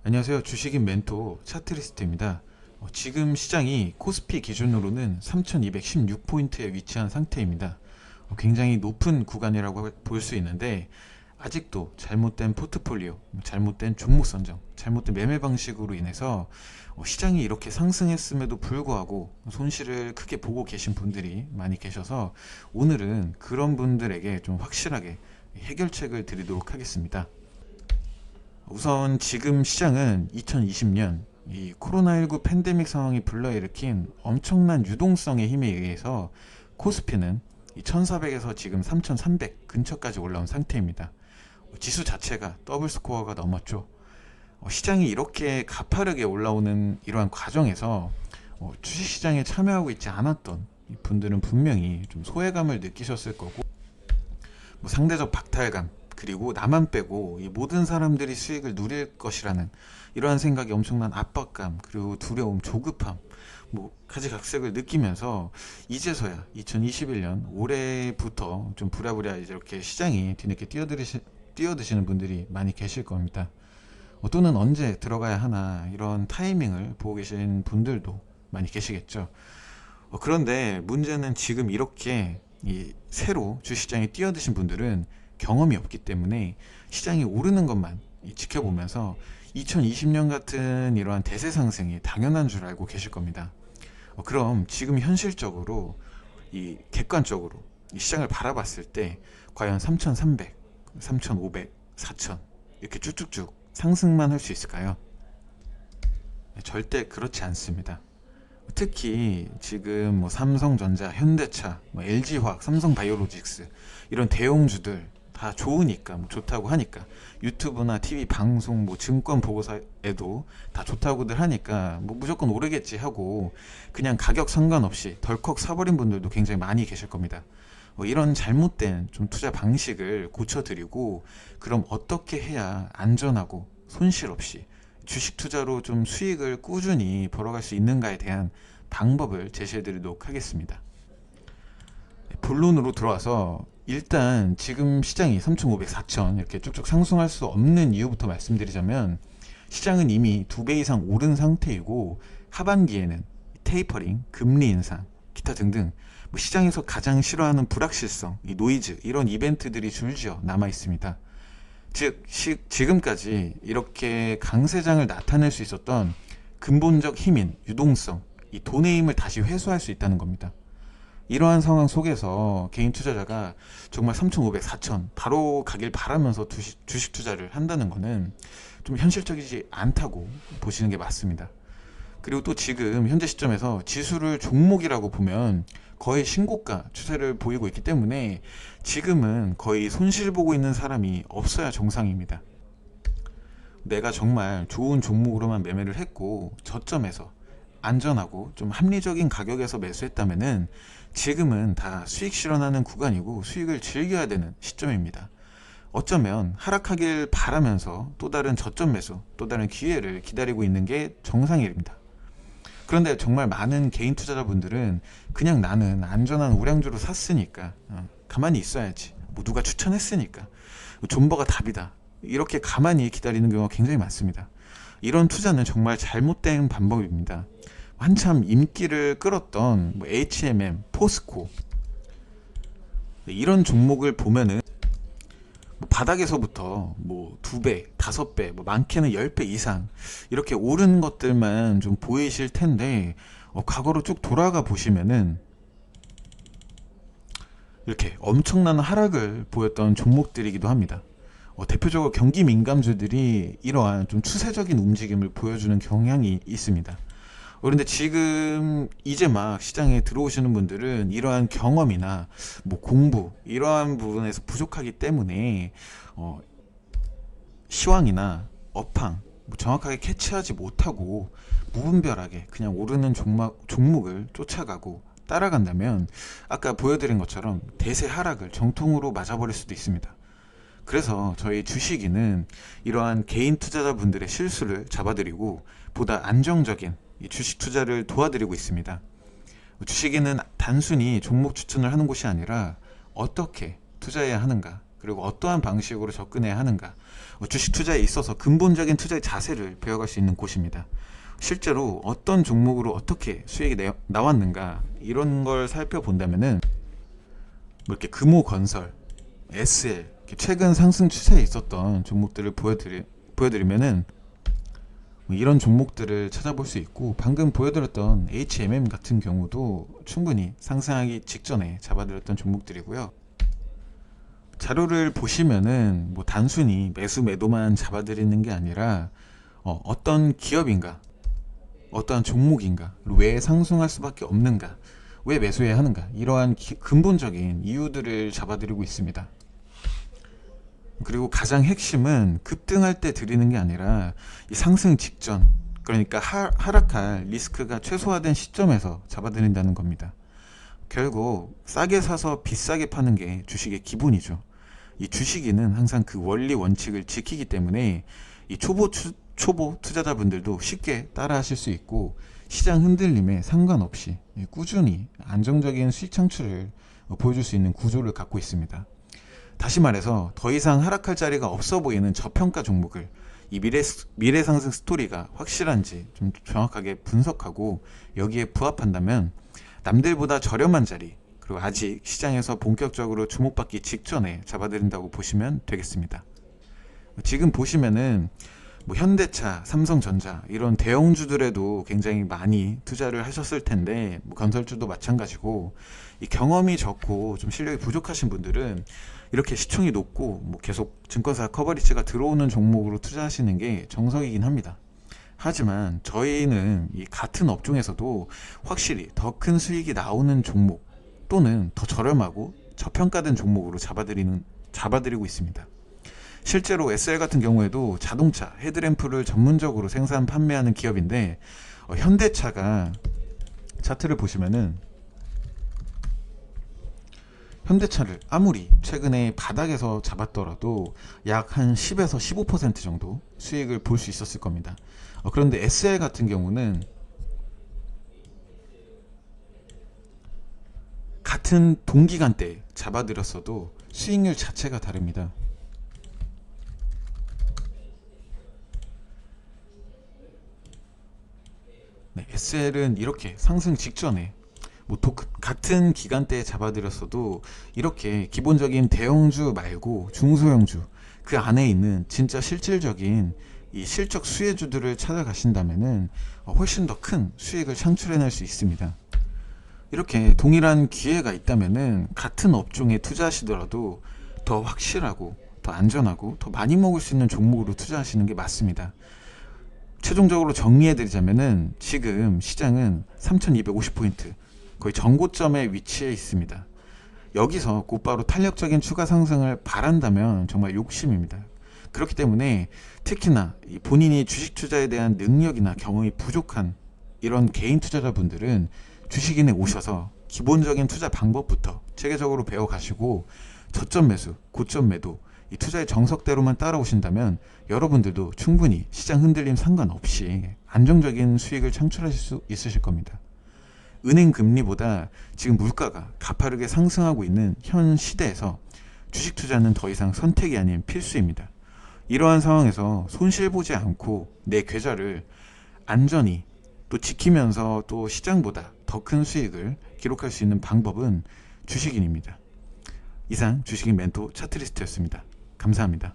안녕하세요. 주식인 멘토 차트리스트입니다. 지금 시장이 코스피 기준으로는 3216포인트에 위치한 상태입니다. 굉장히 높은 구간이라고 볼 수 있는데 아직도 잘못된 포트폴리오, 잘못된 종목 선정, 잘못된 매매 방식으로 인해서 시장이 이렇게 상승했음에도 불구하고 손실을 크게 보고 계신 분들이 많이 계셔서 오늘은 그런 분들에게 좀 확실하게 해결책을 드리도록 하겠습니다. 우선 지금 시장은 2020년 이 코로나19 팬데믹 상황이 불러일으킨 엄청난 유동성의 힘에 의해서 코스피는 1400에서 지금 3300 근처까지 올라온 상태입니다. 지수 자체가 더블 스코어가 넘었죠. 시장이 이렇게 가파르게 올라오는 이러한 과정에서 주식시장에 참여하고 있지 않았던 분들은 분명히 좀 소외감을 느끼셨을 거고, 상대적 박탈감, 그리고 나만 빼고 이 모든 사람들이 수익을 누릴 것이라는 이러한 생각이 엄청난 압박감, 그리고 두려움, 조급함, 가지각색을 느끼면서 이제서야 2021년 올해부터 좀 부랴부랴 이렇게 시장이 뒤늦게 뛰어드시는 분들이 많이 계실 겁니다. 또는 언제 들어가야 하나 이런 타이밍을 보고 계신 분들도 많이 계시겠죠. 그런데 문제는 지금 이렇게 새로 주시장에 뛰어드신 분들은 경험이 없기 때문에 시장이 오르는 것만 지켜보면서 2020년 같은 이러한 대세 상승이 당연한 줄 알고 계실 겁니다. 그럼 지금 현실적으로 객관적으로 이 시장을 바라봤을 때 과연 3,300, 3,500, 4,000 이렇게 쭉쭉쭉 상승만 할 수 있을까요? 절대 그렇지 않습니다. 특히 지금 삼성전자, 현대차, LG화학, 삼성바이오로직스 이런 대형주들 다 좋으니까, 좋다고 하니까, 유튜브나 TV 방송, 증권 보고서에도 다 좋다고들 하니까 무조건 오르겠지 하고 그냥 가격 상관없이 덜컥 사버린 분들도 굉장히 많이 계실 겁니다. 이런 잘못된 좀 투자 방식을 고쳐드리고, 그럼 어떻게 해야 안전하고 손실 없이 주식 투자로 좀 수익을 꾸준히 벌어갈 수 있는가에 대한 방법을 제시해 드리도록 하겠습니다. 본론으로 들어와서 일단 지금 시장이 3,500, 4,000 이렇게 쭉쭉 상승할 수 없는 이유부터 말씀드리자면, 시장은 이미 2배 이상 오른 상태이고 하반기에는 테이퍼링, 금리 인상, 기타 등등 시장에서 가장 싫어하는 불확실성, 이 노이즈 이런 이벤트들이 줄지어 남아 있습니다. 즉 지금까지 이렇게 강세장을 나타낼 수 있었던 근본적 힘인 유동성, 이 돈의 힘을 다시 회수할 수 있다는 겁니다. 이러한 상황 속에서 개인 투자자가 정말 3,500, 4,000 바로 가길 바라면서 주식 투자를 한다는 것은 좀 현실적이지 않다고 보시는 게 맞습니다. 그리고 또 지금 현재 시점에서 지수를 종목이라고 보면 거의 신고가 추세를 보이고 있기 때문에 지금은 거의 손실 보고 있는 사람이 없어야 정상입니다. 내가 정말 좋은 종목으로만 매매를 했고 저점에서 안전하고 좀 합리적인 가격에서 매수했다면은 지금은 다 수익 실현하는 구간이고 수익을 즐겨야 되는 시점입니다. 어쩌면 하락하길 바라면서 또 다른 저점 매수, 또 다른 기회를 기다리고 있는 게 정상입니다. 그런데 정말 많은 개인 투자자분들은 그냥 나는 안전한 우량주로 샀으니까 가만히 있어야지, 누가 추천했으니까 존버가 답이다, 이렇게 가만히 기다리는 경우가 굉장히 많습니다. 이런 투자는 정말 잘못된 방법입니다. 한참 인기를 끌었던 HMM, 포스코 이런 종목을 보면은 바닥에서부터 2배, 5배, 많게는 10배 이상 이렇게 오른 것들만 좀 보이실 텐데, 과거로 쭉 돌아가 보시면은 이렇게 엄청난 하락을 보였던 종목들이기도 합니다. 대표적으로 경기 민감주들이 이러한 좀 추세적인 움직임을 보여주는 경향이 있습니다. 그런데 지금 이제 막 시장에 들어오시는 분들은 이러한 경험이나 공부 이러한 부분에서 부족하기 때문에 시황이나 업황 정확하게 캐치하지 못하고 무분별하게 그냥 오르는 종목을 쫓아가고 따라간다면 아까 보여드린 것처럼 대세 하락을 정통으로 맞아버릴 수도 있습니다. 그래서 저희 주식인은 이러한 개인 투자자분들의 실수를 잡아드리고 보다 안정적인 이 주식 투자를 도와드리고 있습니다. 주식인은 단순히 종목 추천을 하는 곳이 아니라 어떻게 투자해야 하는가, 그리고 어떠한 방식으로 접근해야 하는가, 주식 투자에 있어서 근본적인 투자의 자세를 배워갈 수 있는 곳입니다. 실제로 어떤 종목으로 어떻게 수익이 나왔는가 이런 걸 살펴본다면은 뭐 이렇게 금호건설, SL 이렇게 최근 상승 추세에 있었던 종목들을 보여드리면은 뭐 이런 종목들을 찾아볼 수 있고, 방금 보여드렸던 HMM 같은 경우도 충분히 상승하기 직전에 잡아들였던 종목들이고요. 자료를 보시면은 뭐 단순히 매수 매도만 잡아들이는 게 아니라 어떤 기업인가, 어떠한 종목인가, 왜 상승할 수밖에 없는가, 왜 매수해야 하는가, 이러한 근본적인 이유들을 잡아드리고 있습니다. 그리고 가장 핵심은 급등할 때 드리는 게 아니라 이 상승 직전, 그러니까 하락할 리스크가 최소화된 시점에서 잡아드린다는 겁니다. 결국 싸게 사서 비싸게 파는 게 주식의 기본이죠. 이 주식인은 항상 그 원리 원칙을 지키기 때문에 이 초보 투자자분들도 쉽게 따라 하실 수 있고, 시장 흔들림에 상관없이 꾸준히 안정적인 수익 창출을 보여줄 수 있는 구조를 갖고 있습니다. 다시 말해서 더 이상 하락할 자리가 없어 보이는 저평가 종목을 이 미래 상승 스토리가 확실한지 좀 정확하게 분석하고 여기에 부합한다면 남들보다 저렴한 자리, 그리고 아직 시장에서 본격적으로 주목받기 직전에 잡아들인다고 보시면 되겠습니다. 지금 보시면은 뭐 현대차, 삼성전자 이런 대형주들에도 굉장히 많이 투자를 하셨을 텐데, 뭐 건설주도 마찬가지고, 이 경험이 적고 좀 실력이 부족하신 분들은 이렇게 시총이 높고 뭐 계속 증권사 커버리지가 들어오는 종목으로 투자하시는 게 정석이긴 합니다. 하지만 저희는 이 같은 업종에서도 확실히 더 큰 수익이 나오는 종목 또는 더 저렴하고 저평가된 종목으로 잡아드리고 있습니다. 실제로 SL 같은 경우에도 자동차 헤드램프를 전문적으로 생산 판매하는 기업인데, 현대차가 차트를 보시면은 현대차를 아무리 최근에 바닥에서 잡았더라도 약 한 10에서 15% 정도 수익을 볼 수 있었을 겁니다. 그런데 SL 같은 경우는 같은 동기간대에 잡아들였어도 수익률 자체가 다릅니다. 네, SL은 이렇게 상승 직전에 같은 기간대에 잡아들였어도 이렇게 기본적인 대형주 말고 중소형주, 그 안에 있는 진짜 실질적인 이 실적 수혜주들을 찾아가신다면은 훨씬 더 큰 수익을 창출해낼 수 있습니다. 이렇게 동일한 기회가 있다면은 같은 업종에 투자하시더라도 더 확실하고 더 안전하고 더 많이 먹을 수 있는 종목으로 투자하시는 게 맞습니다. 최종적으로 정리해드리자면은 지금 시장은 3250포인트, 거의 전고점에 위치해 있습니다. 여기서 곧바로 탄력적인 추가 상승을 바란다면 정말 욕심입니다. 그렇기 때문에 특히나 본인이 주식 투자에 대한 능력이나 경험이 부족한 이런 개인 투자자분들은 주식인에 오셔서 기본적인 투자 방법부터 체계적으로 배워가시고, 저점 매수, 고점 매도, 이 투자의 정석대로만 따라오신다면 여러분들도 충분히 시장 흔들림 상관없이 안정적인 수익을 창출하실 수 있으실 겁니다. 은행 금리보다 지금 물가가 가파르게 상승하고 있는 현 시대에서 주식 투자는 더 이상 선택이 아닌 필수입니다. 이러한 상황에서 손실 보지 않고 내 계좌를 안전히 또 지키면서 또 시장보다 더 큰 수익을 기록할 수 있는 방법은 주식인입니다. 이상 주식인 멘토 차트리스트였습니다. 감사합니다.